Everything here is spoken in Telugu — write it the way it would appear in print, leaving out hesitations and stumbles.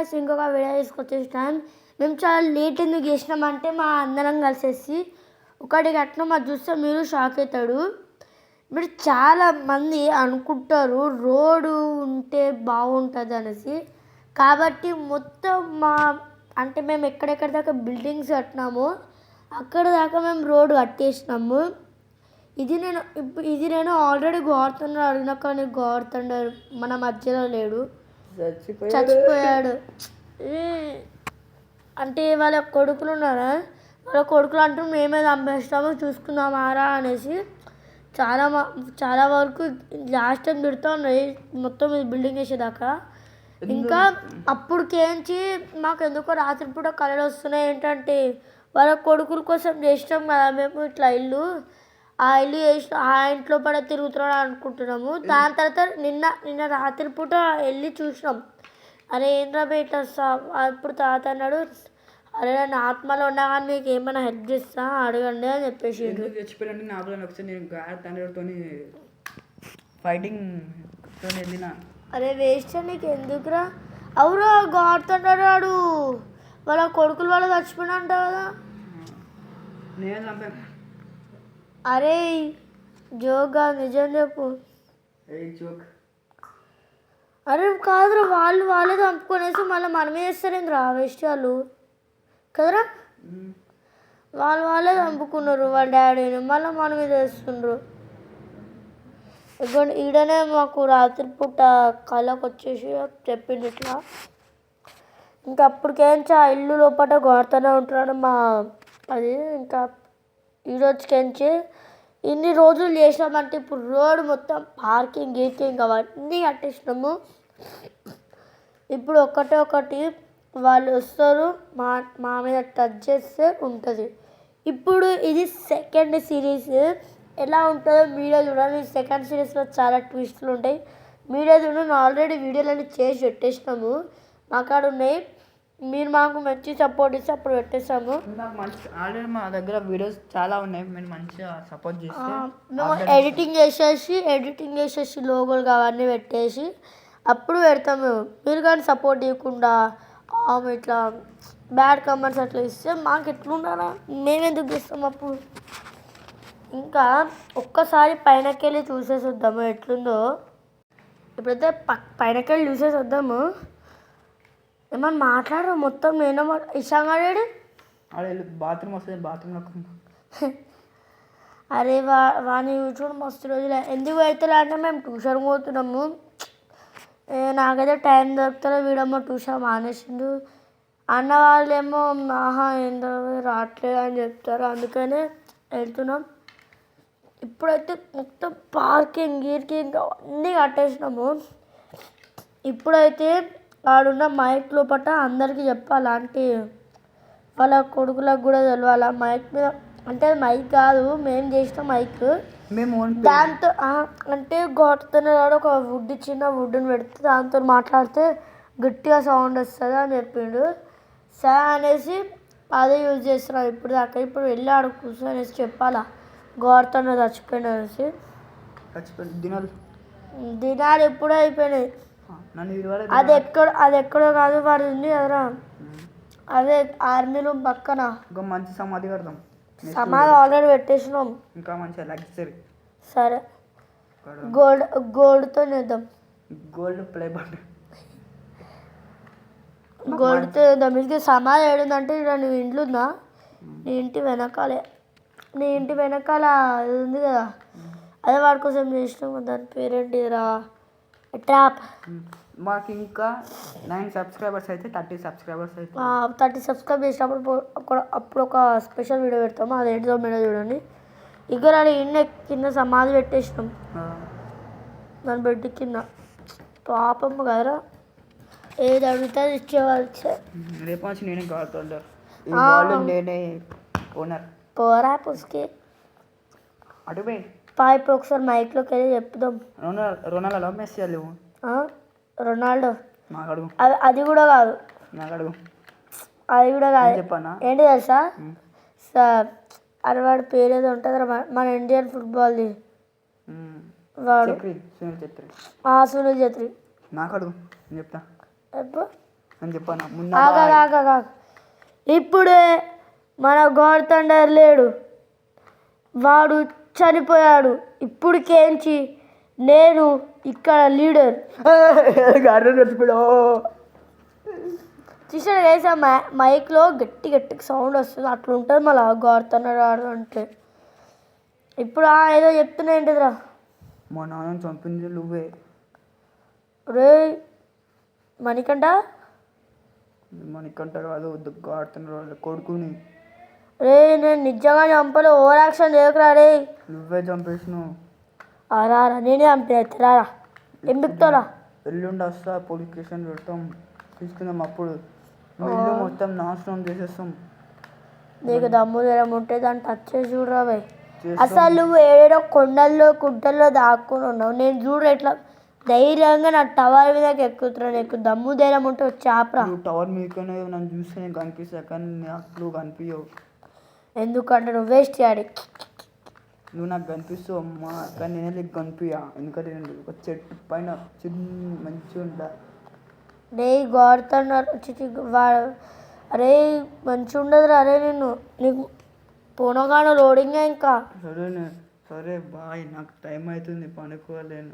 గైస్ ఇంకొక వీడియో తీసుకొచ్చేసినాం. మేము చాలా లేట్ ఎందుకు చేసినామంటే మా అందరం కలిసేసి ఒకటి కట్టినాం. అది చూస్తే మీరు షాక్ అవుతాడు. మీరు చాలా మంది అనుకుంటారు రోడ్డు ఉంటే బాగుంటుంది అనేసి. కాబట్టి మొత్తం అంటే మేము ఎక్కడెక్కడ దాకా బిల్డింగ్స్ కట్టినామో అక్కడ దాకా మేము రోడ్డు కట్టేసినాము. ఇది నేను ఆల్రెడీ గోవర్ధన్ అడిగినా కానీ గోవర్ధన్ మన మధ్యలో లేడు, చచ్చిపోయాడు. అంటే వాళ్ళ కొడుకులు ఉన్నారా, వాళ్ళ కొడుకులు అంటూ మేమే చంపేస్తాము చూసుకుందామారా అనేసి చాలా వరకు లాస్ట్ టైం తిడుతూ ఉన్నాయి మొత్తం ఇది బిల్డింగ్ వేసేదాకా. ఇంకా అప్పటికేంచి మాకు ఎందుకో రాత్రిపూట కళలు వస్తున్నాయి. ఏంటంటే వాళ్ళ కొడుకుల కోసం చేసినాం కదా మేము ఇట్లా ఇల్లు, ఆ ఇల్లు చేసిన ఆ ఇంట్లో పడ తిరుగుతున్నాడు అనుకుంటున్నాము. దాని తర్వాత నిన్న రాత్రిపూట వెళ్ళి చూసినాం. అరే ఏంద్రా బేట అప్పుడు తాత అన్నాడు, అరే నా ఆత్మలో ఉన్నా కానీ మీకు ఏమైనా హెల్ప్ చేస్తా అడగండి అని చెప్పేసి. చచ్చిపోయాలంటే నా ఆత్మలో ఒకసారి నేను తండ్రితో ఫైటింగ్ వెళ్ళిన. అరే వేస్ట్ నీకు ఎందుకురా? అవురా గోడుతున్నాడు వాళ్ళ కొడుకులు వాళ్ళు చచ్చిపోయినా అంట కదా. నేను చంపాను. అరే జోగా నిజం చెప్పు. అరే కాదురా, వాళ్ళే చంపుకొనేసి మళ్ళీ మనమే చేస్తారేంద్రా వేస్ట్ వాళ్ళు కదరా. వాళ్ళే చంపుకున్నారు వాళ్ళ డాడీని, మళ్ళీ మన మీద వేస్తుండ్రు. ఇప్పుడు ఈడనే మాకు రాత్రిపూట కళ్ళకు వచ్చేసి చెప్పింది ఇట్లా. ఇంకా అప్పటికేంచి ఆ ఇల్లు లోపల గోడుతూనే ఉంటున్నాడు అది. ఇంకా ఈరోజుకేంచి ఇన్ని రోజులు చేసినామంటే ఇప్పుడు రోడ్ మొత్తం పార్కింగ్ గీకింగ్ అవన్నీ కట్టేసినాము. ఇప్పుడు ఒకటి వాళ్ళు వస్తారు మా మీద టచ్ చేస్తే ఉంటుంది. ఇప్పుడు ఇది సెకండ్ సిరీస్, ఎలా ఉంటుందో మీడియా చూడండి. సెకండ్ సిరీస్లో చాలా ట్విస్టులు ఉంటాయి. మీడియా చూడండి, ఆల్రెడీ వీడియోలన్నీ చేసి పెట్టేసినాము, మా కాడ ఉన్నాయి. మీరు మాకు మంచి సపోర్ట్ ఇస్తే అప్పుడు పెట్టేస్తాము. ఆల్రెడీ మా దగ్గర వీడియోస్ చాలా ఉన్నాయి, మీరు మంచిగా సపోర్ట్ చేస్తే మేము ఎడిటింగ్ చేసేసి లోగోలు అవన్నీ పెట్టేసి అప్పుడు పెడతాము. మీరు కానీ సపోర్ట్ ఇవ్వకుండా ఇట్లా బ్యాడ్ కమెంట్స్ అట్లా ఇస్తే మాకు ఎట్లుండాలా, మేము ఎందుకు చేస్తాం అప్పుడు. ఇంకా ఒక్కసారి పైనకెళ్ళి చూసేసి వద్దాము ఎట్లుందో. ఇప్పుడైతే పైనకెళ్ళి చూసేసి వద్దాము. ఏమన్నా మాట్లాడరు మొత్తం నేనే ఇషాంగాడు బాత్రూమ్ వస్తుంది బాత్రూంలో. అరే వాని చూడు మస్తు రోజులే ఎందుకు అవుతుందా అంటే మేము ట్యూషన్ పోతున్నాము. నాకైతే టైం దొరుకుతుందో వీడమ్మో ట్యూషన్ మానేసిండు. అన్న వాళ్ళేమో ఏందో రావట్లేదు అని చెప్తారు, అందుకనే వెళ్తున్నాం. ఇప్పుడైతే మొత్తం పార్కింగ్ గీర్కింగ్ అన్నీ కట్టేసినాము. ఇప్పుడైతే ఆడున్న మైక్ లోపల అందరికీ చెప్పాలి, అంటే వాళ్ళ కొడుకులకు కూడా తెలవాలా మైక్ మీద. అంటే మైక్ కాదు, మేము చేసిన మైక్. దాంతో అంటే గొట్టుతున్నాడు ఒక చిన్న వుడ్ని పెడితే దాంతో మాట్లాడితే గట్టిగా సౌండ్ వస్తుంది అని చెప్పిండు. సరే అనేసి అదే యూజ్ చేస్తున్నాం ఇప్పుడు దాకా. ఇప్పుడు వెళ్ళి ఆడ కూర్చొనేసి చెప్పాలా గోడుతున్న చచ్చిపోయిన అనేసి. దినాలు ఎప్పుడూ అయిపోయినాయి. అది ఎక్కడో కాదు, వాడు ఉంది కదరా అదే ఆర్మీ రూమ్ పక్కన మంచి సమాధి కడదాం. సమాధి ఆల్రెడీ పెట్టేసినాం, ఇంకా మంచిగా లగ్జరీ. సరే గోల్డ్తో చేద్దాం, గోల్డ్ ప్లే బటన్ గోల్డ్తో చేద్దాం. ఇది సమాధి ఏడుందంటే ఇక్కడ నీ ఇంట్లో ఉందా, నీ ఇంటి వెనకాల అది ఉంది కదా, అదే వాడి కోసం చేసినాం. దాని పేరేంటిరా, ట్రాప్. మాకు ఇంకా 9 సబ్స్క్రైబర్స్ అయితే 30 సబ్స్క్రైబర్స్ అయితే 30 సబ్స్క్రైబ్ చేసినప్పుడు అప్పుడు ఒక స్పెషల్ వీడియో పెడతాము, అది ఏంటిదో మీద చూడండి. ఇక్కడ కింద సమాధి పెట్టేసినాం దాని బెడ్ కింద. పాపం కదరా, ఏది అడిగితే ఇచ్చేవాళ్ళు. రేపు వచ్చి నేనే కాడుతుంటారు, నేనే ఓనర్. పోరా పుస్కి అటు పోయి ఇప్పుడు ఒకసారి మైక్లోకి వెళ్ళి చెప్దాం. రొనాల్డో మెస్సీ లేవు, రొనాల్డో నాకు అడుగు. అది కూడా కాదు, నాకు అడుగు. అది కూడా కాదు. చెప్పానా ఏంటి తెలుసా, అరే వాడి పేరు ఏదో ఉంటుంది మన ఇండియన్ ఫుట్బాల్ది, వాడు సునీల్ ఛెత్రి. నాకు అడుగు, నేను చెప్తా. అని చెప్పాను మున్న ఆగా ఇప్పుడే మన గాడ్ థండర్ లేడు, వాడు చనిపోయాడు. ఇప్పుడుకేంచి నేను ఇక్కడ లీడర్. గార్డెన్ చచ్చిపోయాడు. చూసాడు వేసా మైక్లో గట్టి గట్టిగా సౌండ్ వస్తుంది, అట్లా ఉంటుంది మళ్ళీ గాడ్ థండర్ అంటే. ఇప్పుడు ఏదో చెప్తున్నా ఏంటిదిరా? మా నాన్న చంపింది నువ్వే. రే మణికంట, మనకంట కాదు గాడుతున్నారు వాళ్ళ కొడుకుని. రే నేను నిజంగా చంపలే, ఓవర్ యాక్షన్ చేయకురా రే. నువ్వే చంపేసినావు. రా నేనే చంపిన, రారా ఏం బిక్తావురా? ఎల్లుండి వస్తా, పోలీస్ స్టేషన్ పెడతాం, తీసుకుందాం. అప్పుడు మీ ఇల్లు మొత్తం నాశనం చేసేస్తాం. నీకు దమ్ము ధరం ఉంటే దాన్ని టచ్ చేసి చూడరా భయ్. అసలు నువ్వు ఏడో కొండల్లో గుట్టల్లో దాక్కుని ఉన్నావు, నేను చూడు ఎట్లా ధైర్యంగా నా టవర్ మీదకి ఎక్కుతున్నాను. నీకు దమ్ము ధైర్యం ఉంటే వచ్చి ఆపరా. నువ్వు టవర్ మీదనే నన్ను చూస్తే నేను కనిపిస్తా, కానీ నాకు కనిపించవు. ఎందుకంటే నువ్వు వేస్ట్ చేయాలి. నువ్వు నాకు కనిపిస్తావు అమ్మా, కానీ నేనే నీకు కనిపించా. ఎందుకంటే నేను ఒక చెట్టు పైన చిన్న మంచిగా ఉంటా. రే గోడుతున్నారు అరే మంచిగా ఉండదురా. అరే నీకు పోనగానే లోడింగే ఇంకా. సరే బాయ్, నాకు టైం అవుతుంది, పనుకోలేను.